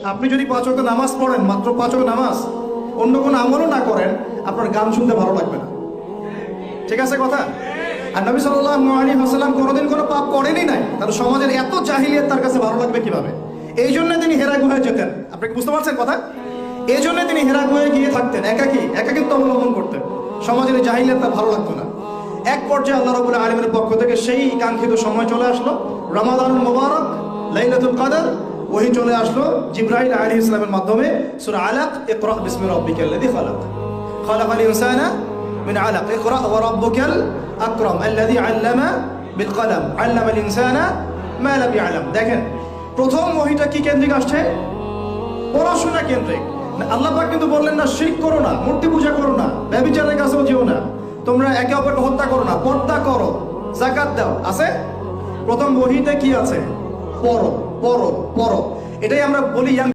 আপনি যদি 5 ওয়াক্ত নামাজ পড়েন, মাত্র 5 ওয়াক্ত নামাজ, অন্য কোনো আমলও না করেন, আপনার গান শুনতে ভালো লাগবে না। ঠিক আছে কথা? আর নবী সাল্লাল্লাহু আলাইহি ওয়াসাল্লাম কোনোদিন কোনো পাপ করেনই নাই, তার সমাজের এত জাহিলিয়াত তার কাছে ভালো লাগবে কিভাবে? এই জন্য তিনি হেরা গুহায় যেতেন। আপনি কি বুঝতে পারছেন কথা? এই জন্য তিনি হেরা গুহায় গিয়ে থাকতেন, একাকিত্ব অবলম্বন করতেন। সমাজের জাহিলিয়াত তার ভালো লাগতো না। এক পর্যায়ে আল্লাহ রাব্বুল আলামিনের পক্ষ থেকে সেই কাঙ্ক্ষিত সময় চলে আসলো, রমাদানুল মুবারক, লাইলাতুল কদর। ওহী চলে আসলো জিবরাইল আলাইহিস সালামের মাধ্যমে। সূরা আলাক, ইকরা বিসমি রাব্বিকাল্লাযী খালাক, খালাকাল ইনসানা মিন আলাক, ইকরা ওয়া রাব্বুকাল আকরাম আল্লাযী আল্লামা বিল কলম, আল্লামাল ইনসানা মা লাম ইয়ালাম। দেখেন, প্রথম ওহীটা কি কেন্দ্রিক আসছে? পড়াশোনা কেন্দ্রিক। আল্লাহ পাক কিন্তু বললেন না শিরক করো না, মূর্তি পূজা করো না, ব্যভিচারের কাছেও যেও না, তোমরা একে অপরকে হত্যা করো না, পর্দা করো, যাকাত দাও। আছে প্রথম ওহীতে কি আছে? পড়ো পড়ো পড়ো। এটাই আমরা বলি